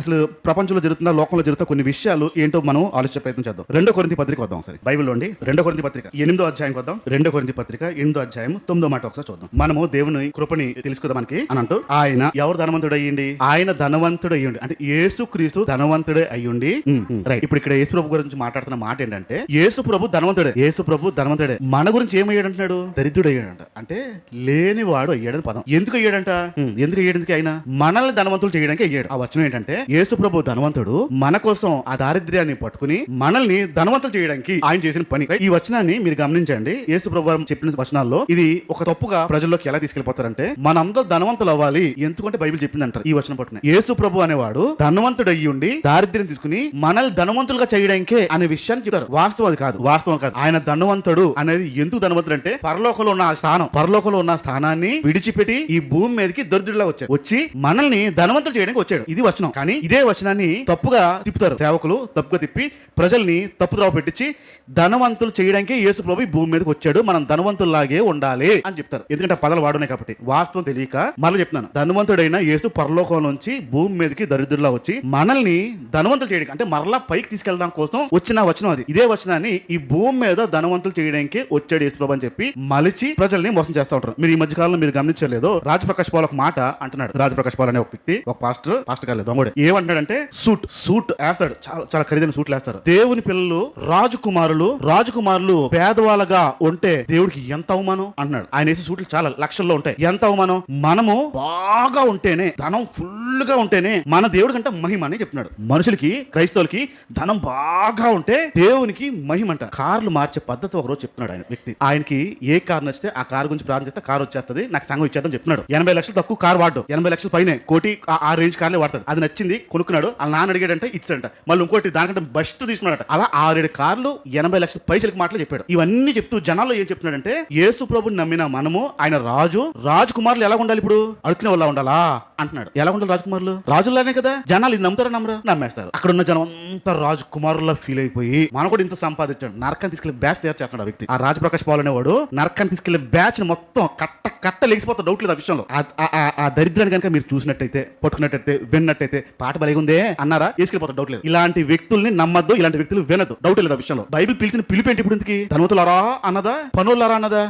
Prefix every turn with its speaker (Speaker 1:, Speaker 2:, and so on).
Speaker 1: అసలు ప్రపంచంలో జరుగుతున్న లోకంలో జరుగుతున్న కొన్ని విషయాలు ఏంటో మనం ఆలోచించే ప్రయత్నం చేద్దాం. 2 కొరింథీ పత్రిక వద్దాం సరే. బైబిల్లో అండి 2 కొరింథీ పత్రిక 8వ అధ్యాయం వద్దాం. 2 కొరింథీ పత్రిక 8వ అధ్యాయం 9వ మాట ఒకసారి చూద్దాం. మనము దేవుని కృపని తెలుసుకుందాం మనకి అని అంటూ, ఆయన ఎవరు ధనవంతుడు అయ్యింది? ఆయన ధనవంతుడు అయ్యండి అంటే యేసు క్రీస్తు ధనవంతుడే అయ్యుండి. రైట్. ఇప్పుడు ఇక్కడ యేసు ప్రభు గురించి మాట్లాడుతున్న మాట ఏంటంటే, యేసు ప్రభు ధనవంతుడే, యేసు ప్రభు ధనవంతుడే. మన గురించి ఏమయ్యాడు అంటున్నాడు? దరిద్రుడు అయ్యాడంట. అంటే లేనివాడు అయ్యాడని పదం. ఎందుకు అయ్యాడంట? ఎందుకు అయ్యాడు? ఆయన మనల్ని ధనవంతులు చేయడానికి అయ్యాడు. ఆ వచనం ఏంటంటే, యేసు ప్రభు ధనవంతుడు, మన కోసం ఆ దారిద్ర్యాన్ని పట్టుకుని మనల్ని ధనవంతులు చేయడానికి ఆయన చేసిన పని. ఈ వచనాన్ని మీరు గమనించండి. యేసు ప్రభు చెప్పిన వచనాల్లో ఇది ఒక తప్పుగా ప్రజల్లోకి ఎలా తీసుకెళ్లిపోతారంటే, మనందరూ ధనవంతులు అవ్వాలి ఎందుకంటే బైబిల్ చెప్పింది అంటారు. ఈ వచనం పట్టుకుని యేసు ప్రభు అనేవాడు ధనవంతుడు అయ్యి ఉండి దారిద్ర్యం తీసుకుని మనల్ని ధనవంతులుగా చేయడానికే అనే విషయాన్ని చెప్తారు. వాస్తవం అది కాదు. వాస్తవం కాదు. ఆయన ధనవంతుడు అనేది ఎందుకు ధనవంతుడు అంటే, పరలోకంలో ఉన్న ఆ స్థానాన్ని విడిచిపెట్టి ఈ భూమి మీదకి దరిద్రులా వచ్చి మనల్ని ధనవంతులు చేయడానికి వచ్చాడు. ఇది వచనం. కానీ ఇదే వచనాన్ని తప్పుగా తిప్పుతారు సేవకులు. తప్పుగా తిప్పి ప్రజల్ని తప్పుద్రోవ పెట్టించి ధనవంతులు చేయడానికి యేసు ప్రభు ఈ భూమి మీదకి వచ్చాడు, మనం ధనవంతుల్లాగే ఉండాలి అని చెప్తారు. ఎందుకంటే పదాలు వాడున్నాయి కాబట్టి. వాస్తవం తెలియక మరలా చెప్తున్నాను. ధనవంతుడైన యేసు పరలోకం నుంచి భూమి మీదకి దరిద్రులా వచ్చి మనల్ని ధనవంతులు చేయడానికి అంటే మరలా పైకి తీసుకెళ్ళడం కోసం వచ్చిన వచనం అది. ఇదే వచనాన్ని ఈ భూమి మీద ధనవంతులు చేయడానికి వచ్చాడు యేసు ప్రభు అని చెప్పి మలిచి ప్రజల్ని మోసం చేస్తూ ఉంటారు. మీరు ఈ మధ్య కాలంలో మీరు గమనించలేదు, రాజప్రకాష్ పాల్ ఒక మాట అంటున్నాడు. రాజప్రకాష్ పాల్ అనే ఒక వ్యక్తి, ఒక పాస్టర్ కాలేదు దొంగడే, ఏమంటాడంటే సూట్ వేస్తాడు. చాలా ఖరీదైన సూట్లు వేస్తారు. దేవుని పిల్లలు రాజకుమారులు పేదవాళ్ళగా ఉంటే దేవుడికి ఎంత అవమానం అంటున్నాడు. ఆయన వేసే సూట్లు చాలా లక్షల్లో ఉంటాయి. ఎంత అవమానం? మనము బాగా ఉంటేనే, ధనం ఫుల్ గా ఉంటేనే మన దేవుడి కంటే మహిమ అని చెప్తున్నాడు. మనుషులకి, క్రైస్తవులకి ధనం బాగా ఉంటే దేవునికి మహిమ అంట. కార్లు మార్చే పద్ధతి ఒకరోజు చెప్తున్నాడు ఆయన వ్యక్తి. ఆయనకి ఏ కార్ నచ్చితే ఆ కార్ గురించి ప్రార్థన చేస్తే కార్ వచ్చేస్తుంది, నాకు సంఘం ఇచ్చేద్దని చెప్తున్నాడు. 80 లక్షలు తక్కువ కార్ వాడు, 80 లక్షల పైన కోటి ఆ రేంజ్ కార్లే వాడతాడు. అది నచ్చింది, కొనుక్కున్నాడు. వాళ్ళ నాన్న అడిగాడంటే ఇచ్చాడంట. మళ్ళీ ఇంకోటి దానికంటే బెస్ట్ తీసుకున్నాడట. అలా 6-7 కార్లు 80 లక్షల పైసలకి మాటలు చెప్పాడు. ఇవన్నీ చెప్తూ జనాల్లో ఏం చెప్తున్నాడంటే, యేసు ప్రభుని నమ్మిన మనము ఆయన రాజకుమారులు ఎలా ఉండాలి? ఇప్పుడు అడుక్కునే వాళ్ళ ఉండాలా అంటున్నాడు. ఎలా ఉండాలి రాజకుమారులు? రాజుల్లానే కదా. జనాలు ఇది నమ్ముతారా నమ్మరా? నమ్మేస్తారు. అక్కడ ఉన్న జనం అంతా రాజకుమారులా ఫీల్ అయిపోయి మన కూడా ఇంత సంపాదించాడు, నరకాన్ని తీసుకెళ్లి బ్యాచ్ తయారు చేస్తున్నాడు ఆ వ్యక్తి. ఆ రాజప్రకాష్ పాల్ అనేవాడు నరకాన్ని తీసుకెళ్లి బ్యాచ్ మొత్తం కట్ట లెగిసిపోతా. డౌట్ లేదు ఆ విషయంలో. ఆ దరిద్రాన్ని కనుక మీరు చూసినట్టయితే, పట్టుకున్నట్టయితే, విన్నట్టయితే, పాట బలిగుందే అన్నారా, తీసుకెళ్ళిపోతా. డౌట్ లేదు. ఇలాంటి వ్యక్తుల్ని నమ్మద్దు, ఇలాంటి వ్యక్తులు వినద్దు. డౌట్ లేదు ఆ విషయంలో. బైబిల్ పిలిచిన పిలిపేంటి ఇప్పుడు? ఇంతకి ధనవంతులారా అన్నదా, పనులారా అన్నదా?